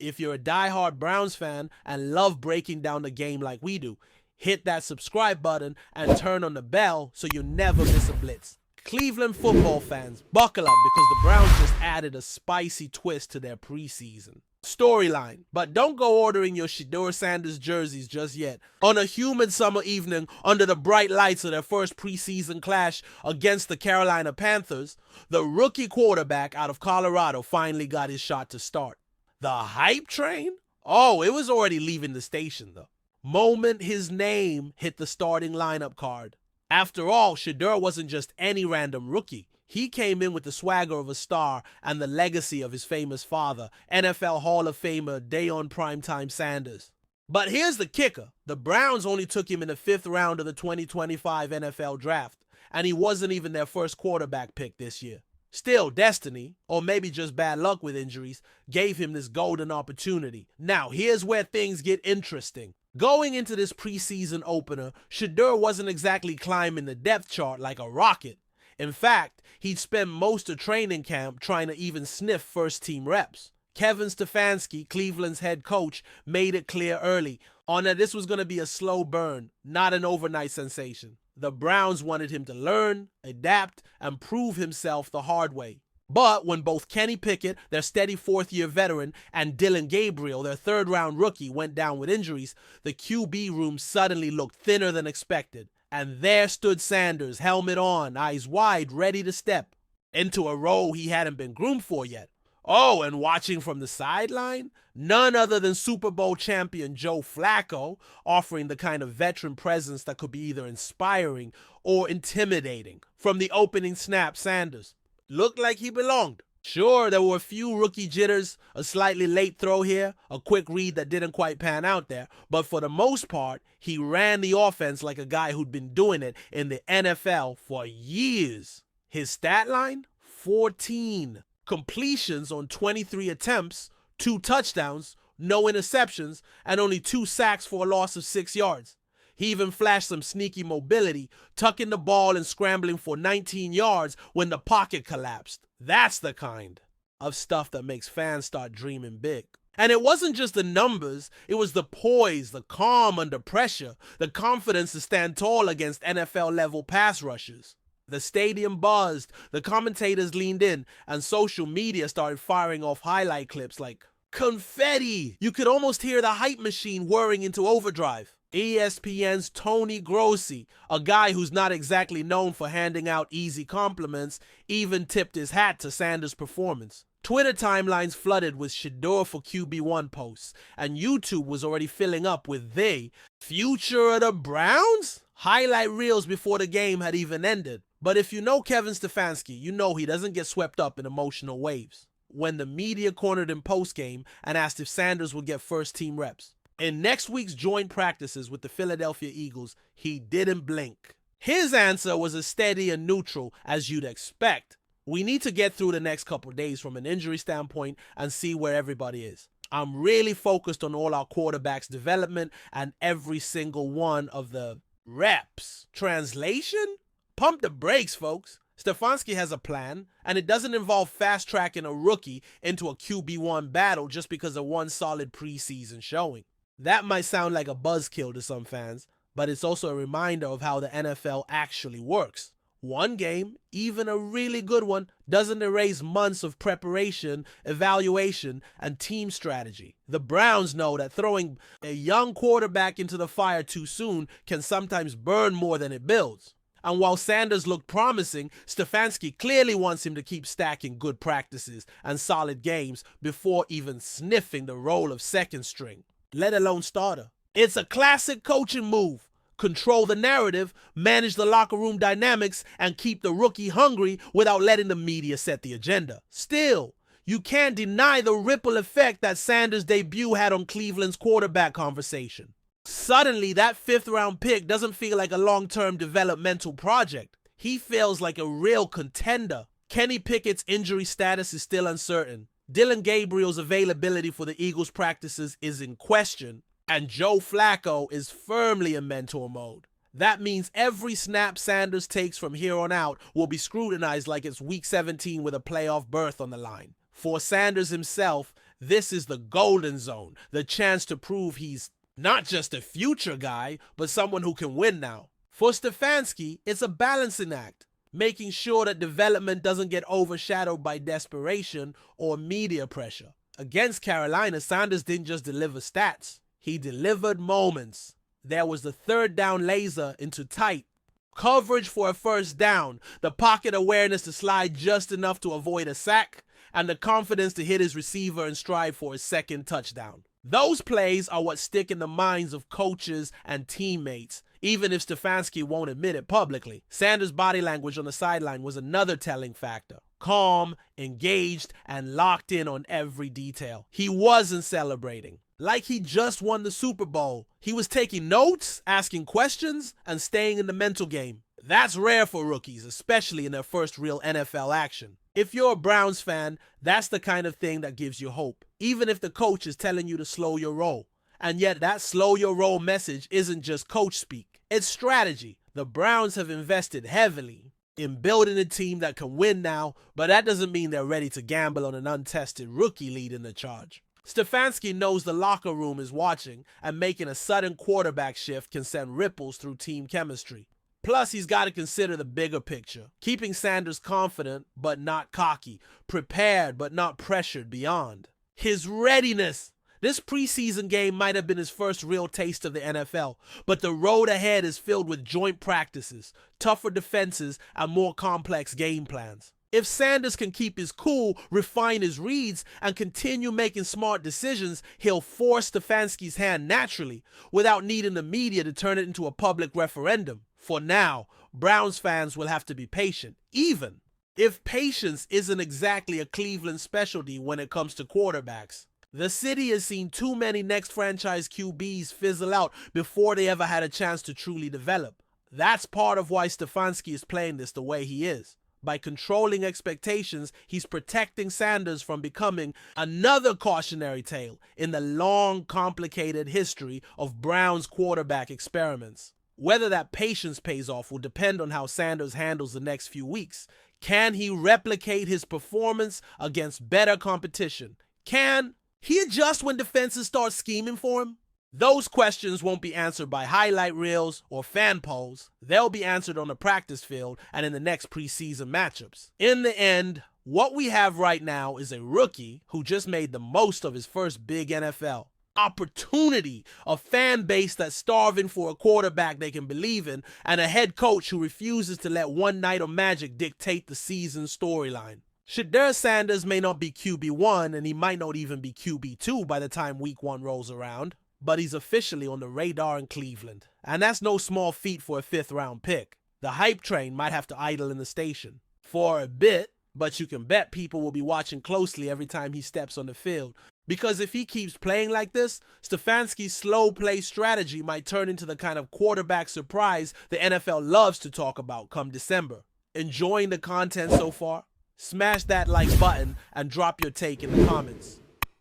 If you're a diehard Browns fan and love breaking down the game like we do, hit that subscribe button and turn on the bell so you never miss a blitz. Cleveland football fans, buckle up because the Browns just added a spicy twist to their preseason storyline. But don't go ordering your Shedeur Sanders jerseys just yet. On a humid summer evening under the bright lights of their first preseason clash against the Carolina Panthers, the rookie quarterback out of Colorado finally got his shot to start. The hype train? Oh, it was already leaving the station though. Moment his name hit the starting lineup card. After all, Shedeur wasn't just any random rookie. He came in with the swagger of a star and the legacy of his famous father, NFL Hall of Famer Deion Primetime Sanders. But here's the kicker. The Browns only took him in the 5th round of the 2025 NFL Draft, and he wasn't even their first quarterback pick this year. Still, destiny, or maybe just bad luck with injuries, gave him this golden opportunity. Now, here's where things get interesting. Going into this preseason opener, Shedeur wasn't exactly climbing the depth chart like a rocket. In fact, he'd spent most of training camp trying to even sniff first-team reps. Kevin Stefanski, Cleveland's head coach, made it clear early on that this was going to be a slow burn, not an overnight sensation. The Browns wanted him to learn, adapt, and prove himself the hard way. But when both Kenny Pickett, their steady 4th-year veteran, and Dillon Gabriel, their 3rd-round rookie, went down with injuries, the QB room suddenly looked thinner than expected. And there stood Sanders, helmet on, eyes wide, ready to step into a role he hadn't been groomed for yet. Oh, and watching from the sideline, none other than Super Bowl champion Joe Flacco, offering the kind of veteran presence that could be either inspiring or intimidating. From the opening snap, Sanders looked like he belonged. Sure, there were a few rookie jitters, a slightly late throw here, a quick read that didn't quite pan out there, but for the most part, he ran the offense like a guy who'd been doing it in the NFL for years. His stat line? 14 completions on 23 attempts, 2 touchdowns, no interceptions, and only 2 sacks for a loss of 6 yards. He even flashed some sneaky mobility, tucking the ball and scrambling for 19 yards when the pocket collapsed. That's the kind of stuff that makes fans start dreaming big. And it wasn't just the numbers, it was the poise, the calm under pressure, the confidence to stand tall against NFL-level pass rushers. The stadium buzzed, the commentators leaned in, and social media started firing off highlight clips like confetti. You could almost hear the hype machine whirring into overdrive. ESPN's Tony Grossi, a guy who's not exactly known for handing out easy compliments, even tipped his hat to Sanders' performance. Twitter timelines flooded with Shedeur for QB1 posts, and YouTube was already filling up with the future of the Browns highlight reels before the game had even ended. But if you know Kevin Stefanski, you know he doesn't get swept up in emotional waves. When the media cornered him postgame and asked if Sanders would get first-team reps, in next week's joint practices with the Philadelphia Eagles, he didn't blink. His answer was as steady and neutral as you'd expect. We need to get through the next couple days from an injury standpoint and see where everybody is. I'm really focused on all our quarterbacks' development and every single one of the reps. Translation? Pump the brakes, folks. Stefanski has a plan, and it doesn't involve fast-tracking a rookie into a QB1 battle just because of one solid preseason showing. That might sound like a buzzkill to some fans, but it's also a reminder of how the NFL actually works. One game, even a really good one, doesn't erase months of preparation, evaluation, and team strategy. The Browns know that throwing a young quarterback into the fire too soon can sometimes burn more than it builds. And while Sanders looked promising, Stefanski clearly wants him to keep stacking good practices and solid games before even sniffing the role of second string, let alone starter. It's a classic coaching move. Control the narrative, manage the locker room dynamics, and keep the rookie hungry without letting the media set the agenda. Still, you can't deny the ripple effect that Sanders' debut had on Cleveland's quarterback conversation. Suddenly, that 5th-round pick doesn't feel like a long-term developmental project. He feels like a real contender. Kenny Pickett's injury status is still uncertain. Dillon Gabriel's availability for the Eagles' practices is in question. And Joe Flacco is firmly in mentor mode. That means every snap Sanders takes from here on out will be scrutinized like it's Week 17 with a playoff berth on the line. For Sanders himself, This is the golden zone, the chance to prove he's not just a future guy, but someone who can win now. For Stefanski, it's a balancing act, making sure that development doesn't get overshadowed by desperation or media pressure. Against Carolina, Sanders didn't just deliver stats, he delivered moments. There was the third down laser into tight, coverage for a first down, the pocket awareness to slide just enough to avoid a sack, and the confidence to hit his receiver and stride for his second touchdown. Those plays are what stick in the minds of coaches and teammates, even if Stefanski won't admit it publicly. Sanders' body language on the sideline was another telling factor. Calm, engaged, and locked in on every detail. He wasn't celebrating like he just won the Super Bowl. He was taking notes, asking questions, and staying in the mental game. That's rare for rookies, especially in their first real NFL action. If you're a Browns fan, that's the kind of thing that gives you hope, even if the coach is telling you to slow your roll. And yet that slow your roll message isn't just coach speak, it's strategy. The Browns have invested heavily in building a team that can win now, but that doesn't mean they're ready to gamble on an untested rookie leading the charge. Stefanski knows the locker room is watching, and making a sudden quarterback shift can send ripples through team chemistry. Plus, he's got to consider the bigger picture, keeping Sanders confident but not cocky, prepared but not pressured beyond. His readiness. This preseason game might have been his first real taste of the NFL, but the road ahead is filled with joint practices, tougher defenses, and more complex game plans. If Sanders can keep his cool, refine his reads, and continue making smart decisions, he'll force Stefanski's hand naturally, without needing the media to turn it into a public referendum. For now, Browns fans will have to be patient, even if patience isn't exactly a Cleveland specialty when it comes to quarterbacks. The city has seen too many next franchise QBs fizzle out before they ever had a chance to truly develop. That's part of why Stefanski is playing this the way he is. By controlling expectations, he's protecting Sanders from becoming another cautionary tale in the long, complicated history of Browns quarterback experiments. Whether that patience pays off will depend on how Sanders handles the next few weeks. Can he replicate his performance against better competition? Can he adjust when defenses start scheming for him? Those questions won't be answered by highlight reels or fan polls. They'll be answered on the practice field and in the next preseason matchups. In the end, what we have right now is a rookie who just made the most of his first big NFL opportunity, a fan base that's starving for a quarterback they can believe in, and a head coach who refuses to let one night of magic dictate the season's storyline. Shedeur Sanders may not be QB1, and he might not even be QB2 by the time week 1 rolls around, but he's officially on the radar in Cleveland. And that's no small feat for a 5th round pick. The hype train might have to idle in the station for a bit, but you can bet people will be watching closely every time he steps on the field. Because if he keeps playing like this, Stefanski's slow play strategy might turn into the kind of quarterback surprise the NFL loves to talk about come December. Enjoying the content so far? Smash that like button and drop your take in the comments.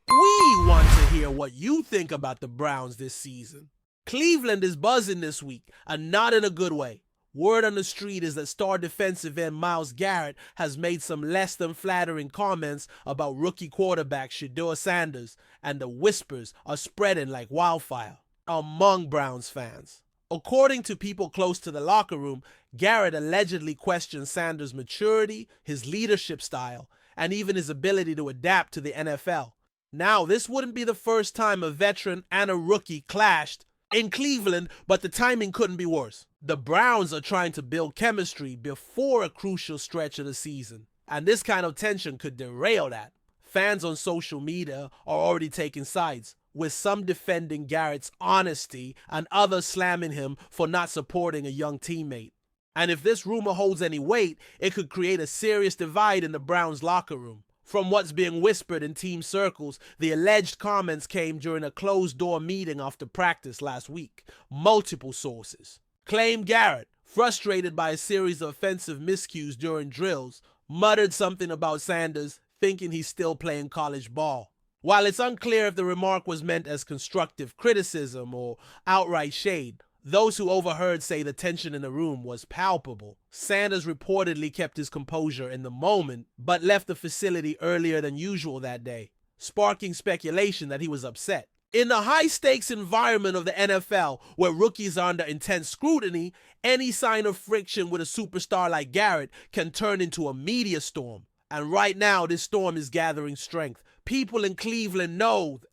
We want to hear what you think about the Browns this season. Cleveland is buzzing this week, and not in a good way. Word on the street is that star defensive end Myles Garrett has made some less than flattering comments about rookie quarterback Shedeur Sanders, and the whispers are spreading like wildfire among Browns fans. According to people close to the locker room, Garrett allegedly questioned Sanders' maturity, his leadership style, and even his ability to adapt to the NFL. Now, this wouldn't be the first time a veteran and a rookie clashed in Cleveland, but the timing couldn't be worse. The Browns are trying to build chemistry before a crucial stretch of the season, and this kind of tension could derail that. Fans on social media are already taking sides, with some defending Garrett's honesty and others slamming him for not supporting a young teammate. And if this rumor holds any weight, it could create a serious divide in the Browns locker room. From what's being whispered in team circles, the alleged comments came during a closed-door meeting after practice last week. Multiple sources claim Garrett, frustrated by a series of offensive miscues during drills, muttered something about Sanders, thinking he's still playing college ball. While it's unclear if the remark was meant as constructive criticism or outright shade, those who overheard say the tension in the room was palpable. Sanders reportedly kept his composure in the moment, but left the facility earlier than usual that day. sparking speculation that he was upset. In the high-stakes environment of the NFL, where rookies are under intense scrutiny, any sign of friction with a superstar like Garrett can turn into a media storm. And right now, this storm is gathering strength. People in Cleveland know that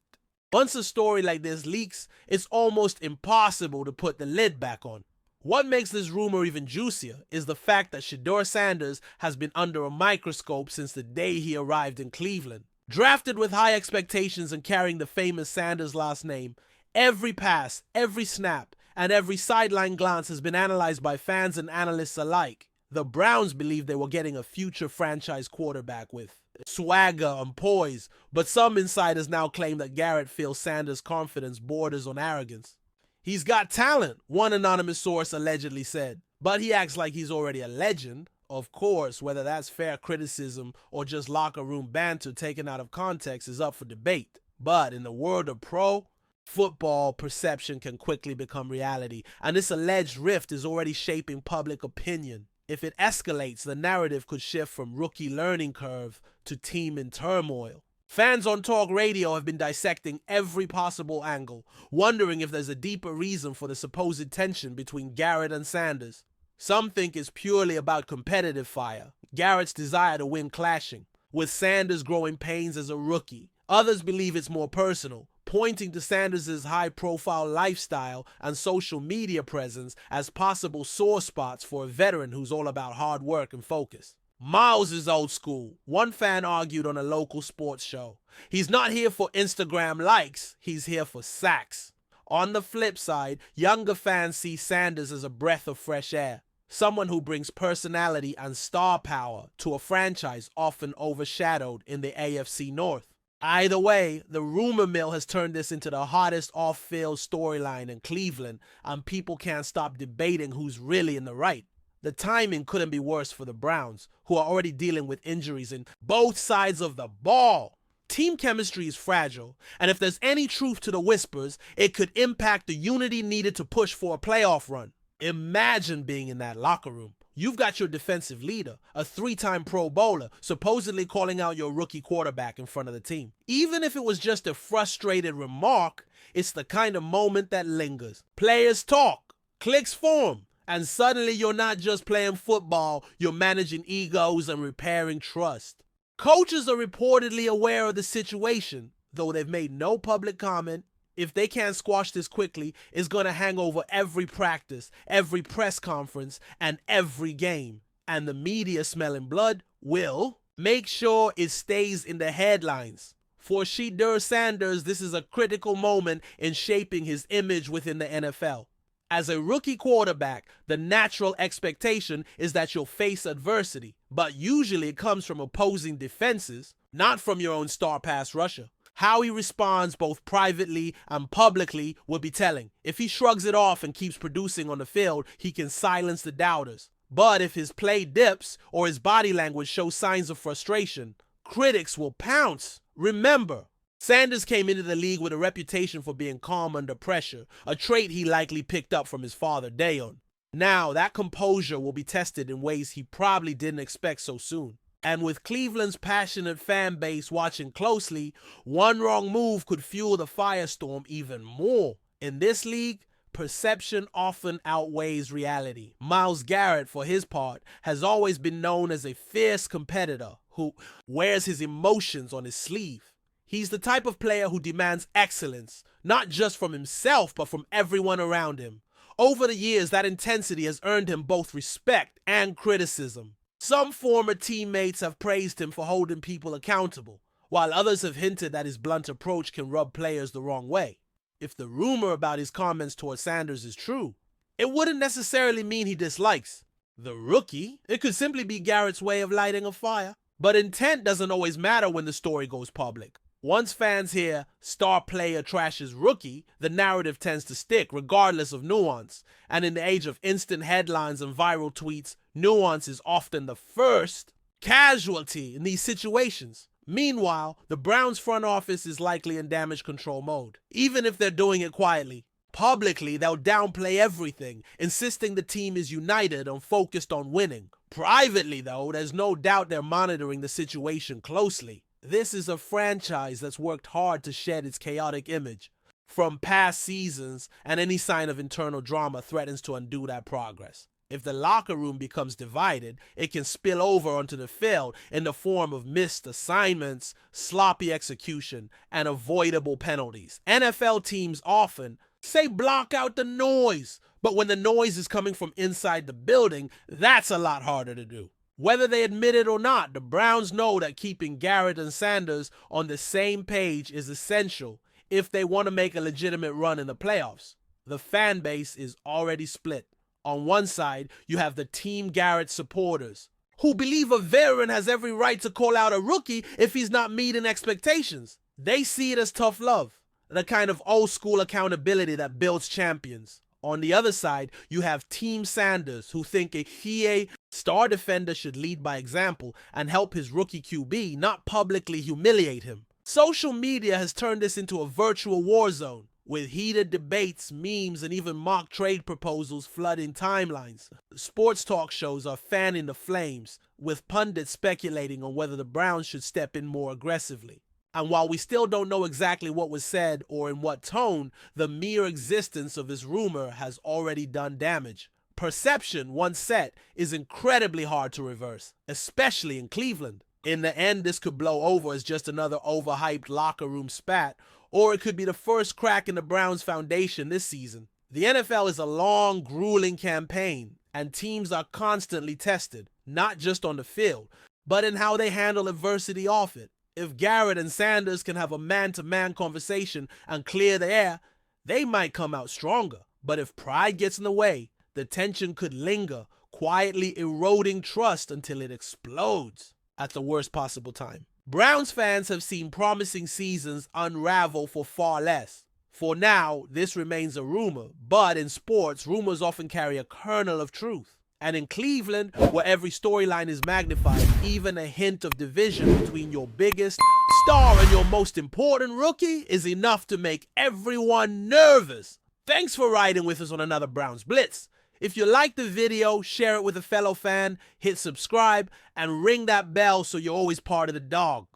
once a story like this leaks, it's almost impossible to put the lid back on. What makes this rumor even juicier is the fact that Shedeur Sanders has been under a microscope since the day he arrived in Cleveland. Drafted with high expectations and carrying the famous Sanders last name, every pass, every snap, and every sideline glance has been analyzed by fans and analysts alike. The Browns believed they were getting a future franchise quarterback with swagger and poise, but some insiders now claim that Garrett feels Sanders' confidence borders on arrogance. He's got talent, one anonymous source allegedly said, but he acts like he's already a legend. Of course, whether that's fair criticism or just locker room banter taken out of context is up for debate. But in the world of pro football, perception can quickly become reality, and this alleged rift is already shaping public opinion. If it escalates, the narrative could shift from rookie learning curve to team in turmoil. Fans on talk radio have been dissecting every possible angle, wondering if there's a deeper reason for the supposed tension between Garrett and Sanders. Some think it's purely about competitive fire, Garrett's desire to win clashing, with Sanders growing pains as a rookie. Others believe it's more personal, pointing to Sanders' high-profile lifestyle and social media presence as possible sore spots for a veteran who's all about hard work and focus. Myles is old school, one fan argued on a local sports show. He's not here for Instagram likes, he's here for sacks. On the flip side, younger fans see Sanders as a breath of fresh air, someone who brings personality and star power to a franchise often overshadowed in the AFC North. Either way, the rumor mill has turned this into the hottest off-field storyline in Cleveland, and people can't stop debating who's really in the right. The timing couldn't be worse for the Browns, who are already dealing with injuries in both sides of the ball. Team chemistry is fragile, and if there's any truth to the whispers, it could impact the unity needed to push for a playoff run. Imagine being in that locker room. You've got your defensive leader, a 3-time Pro Bowler, supposedly calling out your rookie quarterback in front of the team. Even if it was just a frustrated remark, it's the kind of moment that lingers. Players talk, cliques form, and suddenly you're not just playing football, you're managing egos and repairing trust. Coaches are reportedly aware of the situation, though they've made no public comment. If they can't squash this quickly, it's going to hang over every practice, every press conference, and every game. And the media smelling blood will make sure it stays in the headlines. For Shedeur Sanders, this is a critical moment in shaping his image within the NFL. As a rookie quarterback, the natural expectation is that you'll face adversity, but usually it comes from opposing defenses, not from your own star pass rusher. How he responds both privately and publicly will be telling. If he shrugs it off and keeps producing on the field, he can silence the doubters. But if his play dips or his body language shows signs of frustration, critics will pounce. Remember, Sanders came into the league with a reputation for being calm under pressure, a trait he likely picked up from his father, Deion. Now, that composure will be tested in ways he probably didn't expect so soon. And with Cleveland's passionate fan base watching closely, one wrong move could fuel the firestorm even more. In this league, perception often outweighs reality. Myles Garrett, for his part, has always been known as a fierce competitor who wears his emotions on his sleeve. He's the type of player who demands excellence, not just from himself, but from everyone around him. Over the years, that intensity has earned him both respect and criticism. Some former teammates have praised him for holding people accountable, while others have hinted that his blunt approach can rub players the wrong way. If the rumor about his comments toward Sanders is true, it wouldn't necessarily mean he dislikes the rookie. It could simply be Garrett's way of lighting a fire. But intent doesn't always matter when the story goes public. Once fans hear star player trashes rookie, the narrative tends to stick regardless of nuance. And in the age of instant headlines and viral tweets, nuance is often the first casualty in these situations. Meanwhile, the Browns front office is likely in damage control mode. Even if they're doing it quietly, publicly they'll downplay everything, insisting the team is united and focused on winning. Privately though, there's no doubt they're monitoring the situation closely. This is a franchise that's worked hard to shed its chaotic image from past seasons, and any sign of internal drama threatens to undo that progress. If the locker room becomes divided, it can spill over onto the field in the form of missed assignments, sloppy execution, and avoidable penalties. NFL teams often say block out the noise, but when the noise is coming from inside the building, that's a lot harder to do. Whether they admit it or not, the Browns know that keeping Garrett and Sanders on the same page is essential if they want to make a legitimate run in the playoffs. The fan base is already split. On one side, you have the Team Garrett supporters, who believe a veteran has every right to call out a rookie if he's not meeting expectations. They see it as tough love, the kind of old school accountability that builds champions. On the other side, you have Team Sanders, who think a star defender should lead by example and help his rookie QB, not publicly humiliate him. Social media has turned this into a virtual war zone, with heated debates, memes, and even mock trade proposals flooding timelines. Sports talk shows are fanning the flames, with pundits speculating on whether the Browns should step in more aggressively. And while we still don't know exactly what was said or in what tone, the mere existence of this rumor has already done damage. Perception, once set, is incredibly hard to reverse, especially in Cleveland. In the end, this could blow over as just another overhyped locker room spat, or it could be the first crack in the Browns' foundation this season. The NFL is a long, grueling campaign, and teams are constantly tested, not just on the field, but in how they handle adversity off it. If Garrett and Sanders can have a man-to-man conversation and clear the air, they might come out stronger. But if pride gets in the way, the tension could linger, quietly eroding trust until it explodes at the worst possible time. Browns fans have seen promising seasons unravel for far less. For now, this remains a rumor, but in sports, rumors often carry a kernel of truth. And in Cleveland, where every storyline is magnified, even a hint of division between your biggest star and your most important rookie is enough to make everyone nervous. Thanks for riding with us on another Browns Blitz. If you liked the video, share it with a fellow fan, hit subscribe, and ring that bell so you're always part of the Dawg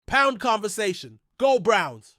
Pound conversation. Go Browns!